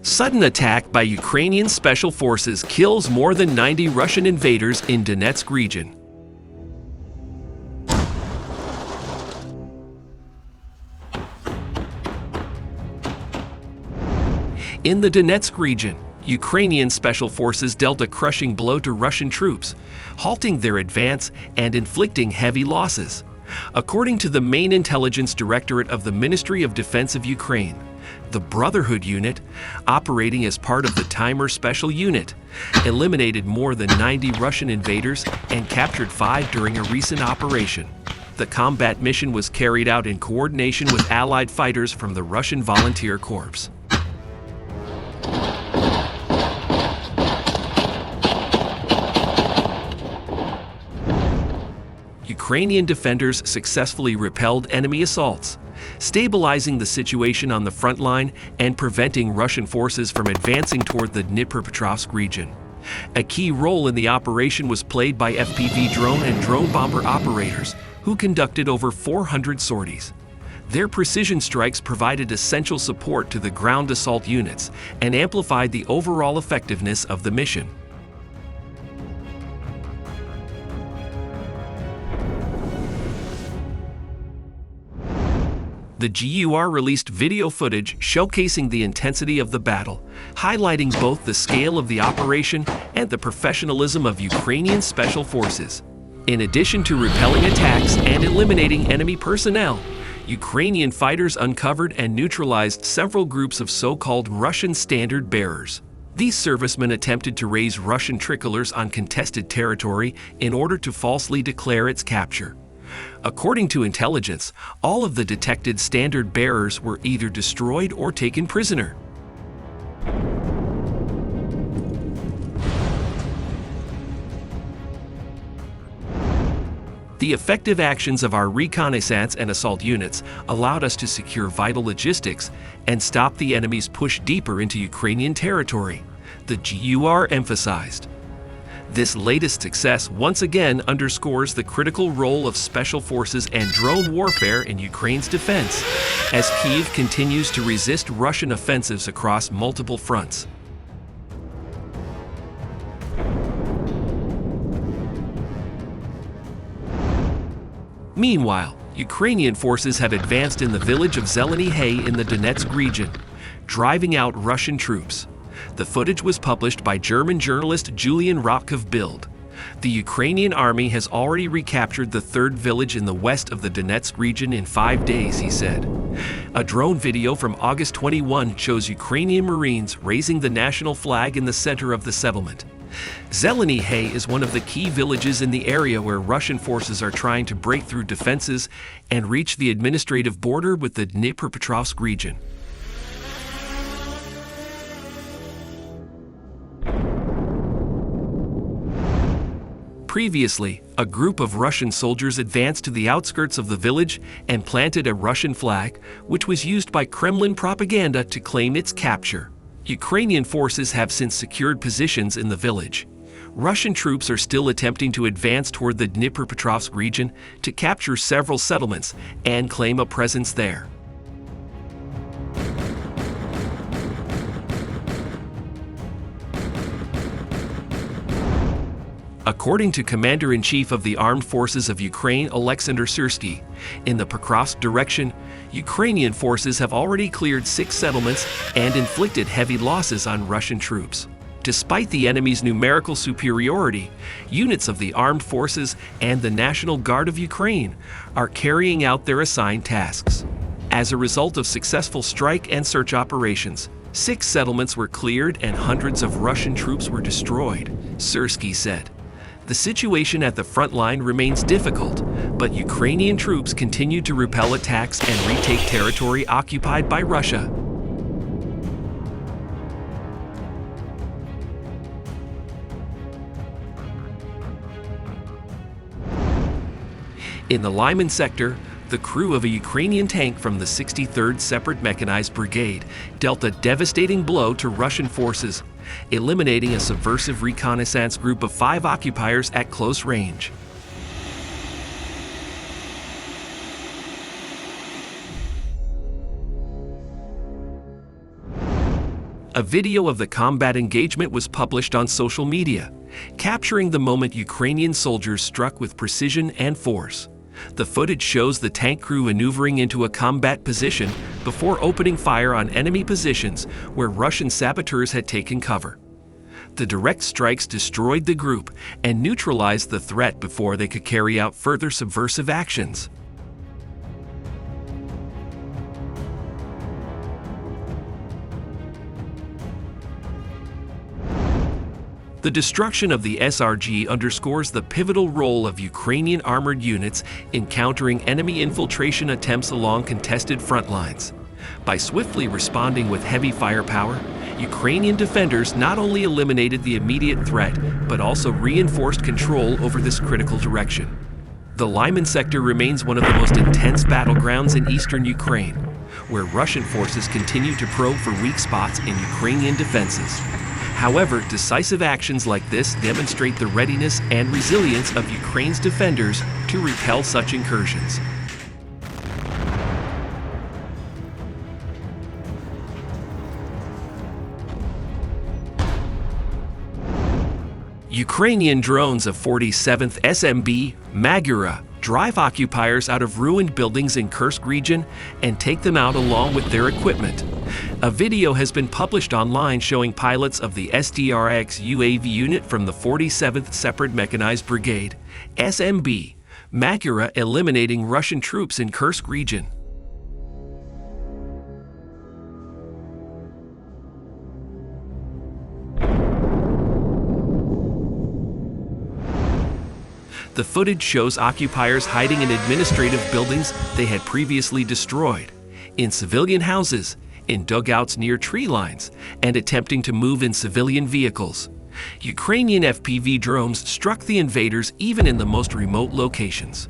Sudden attack by Ukrainian special forces kills more than 90 Russian invaders in Donetsk region. In the Donetsk region, Ukrainian special forces dealt a crushing blow to Russian troops, halting their advance and inflicting heavy losses. According to the main intelligence directorate of the Ministry of Defense of Ukraine, the Brotherhood Unit, operating as part of the Timer Special Unit, eliminated more than 90 Russian invaders and captured 5 during a recent operation. The combat mission was carried out in coordination with Allied fighters from the Russian Volunteer Corps. Ukrainian defenders successfully repelled enemy assaults, stabilizing the situation on the front line and preventing Russian forces from advancing toward the Pokrovsk region. A key role in the operation was played by FPV drone and drone bomber operators, who conducted over 400 sorties. Their precision strikes provided essential support to the ground assault units and amplified the overall effectiveness of the mission. The GUR released video footage showcasing the intensity of the battle, highlighting both the scale of the operation and the professionalism of Ukrainian special forces. In addition to repelling attacks and eliminating enemy personnel, Ukrainian fighters uncovered and neutralized several groups of so-called Russian standard bearers. These servicemen attempted to raise Russian tricolors on contested territory in order to falsely declare its capture. According to intelligence, all of the detected standard bearers were either destroyed or taken prisoner. The effective actions of our reconnaissance and assault units allowed us to secure vital logistics and stop the enemy's push deeper into Ukrainian territory, the GUR emphasized. This latest success once again underscores the critical role of special forces and drone warfare in Ukraine's defense, as Kyiv continues to resist Russian offensives across multiple fronts. Meanwhile, Ukrainian forces have advanced in the village of Zeleny Hay in the Donetsk region, driving out Russian troops. The footage was published by German journalist Julian Rotkow Bild. The Ukrainian army has already recaptured the third village in the west of the Donetsk region in 5 days, he said. A drone video from August 21 shows Ukrainian Marines raising the national flag in the center of the settlement. Zeleny Hay is one of the key villages in the area where Russian forces are trying to break through defenses and reach the administrative border with the Dnipropetrovsk region. Previously, a group of Russian soldiers advanced to the outskirts of the village and planted a Russian flag, which was used by Kremlin propaganda to claim its capture. Ukrainian forces have since secured positions in the village. Russian troops are still attempting to advance toward the Dnipropetrovsk region to capture several settlements and claim a presence there. According to Commander-in-Chief of the Armed Forces of Ukraine, Alexander Syrsky, in the Pokrovsk direction, Ukrainian forces have already cleared 6 settlements and inflicted heavy losses on Russian troops. Despite the enemy's numerical superiority, units of the armed forces and the National Guard of Ukraine are carrying out their assigned tasks. As a result of successful strike and search operations, 6 settlements were cleared and hundreds of Russian troops were destroyed, Syrsky said. The situation at the front line remains difficult, but Ukrainian troops continue to repel attacks and retake territory occupied by Russia. In the Lyman sector, the crew of a Ukrainian tank from the 63rd Separate Mechanized Brigade dealt a devastating blow to Russian forces, eliminating a subversive reconnaissance group of 5 occupiers at close range. A video of the combat engagement was published on social media, capturing the moment Ukrainian soldiers struck with precision and force. The footage shows the tank crew maneuvering into a combat position before opening fire on enemy positions where Russian saboteurs had taken cover. The direct strikes destroyed the group and neutralized the threat before they could carry out further subversive actions. The destruction of the SRG underscores the pivotal role of Ukrainian armored units in countering enemy infiltration attempts along contested front lines. By swiftly responding with heavy firepower, Ukrainian defenders not only eliminated the immediate threat, but also reinforced control over this critical direction. The Lyman sector remains one of the most intense battlegrounds in eastern Ukraine, where Russian forces continue to probe for weak spots in Ukrainian defenses. However, decisive actions like this demonstrate the readiness and resilience of Ukraine's defenders to repel such incursions. Ukrainian drones of 47th SMB Magura drive occupiers out of ruined buildings in Kursk region and take them out along with their equipment. A video has been published online showing pilots of the SDRX UAV unit from the 47th Separate Mechanized Brigade, SMB, Magura eliminating Russian troops in Kursk region. The footage shows occupiers hiding in administrative buildings they had previously destroyed, in civilian houses, in dugouts near tree lines, and attempting to move in civilian vehicles. Ukrainian FPV drones struck the invaders even in the most remote locations.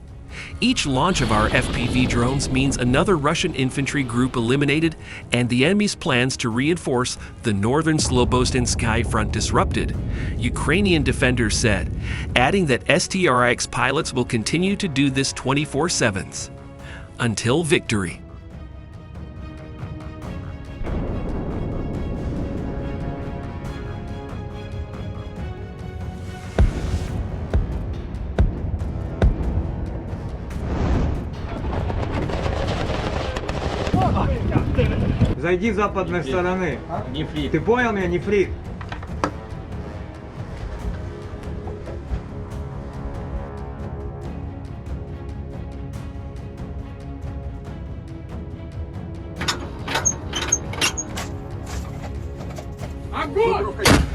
Each launch of our FPV drones means another Russian infantry group eliminated and the enemy's plans to reinforce the northern Slobozhdan sky front disrupted, Ukrainian defenders said, adding that STRX pilots will continue to do this 24/7 until victory. Зайди с западной стороны. Нефрит. Ты понял меня, нефрит? Огонь!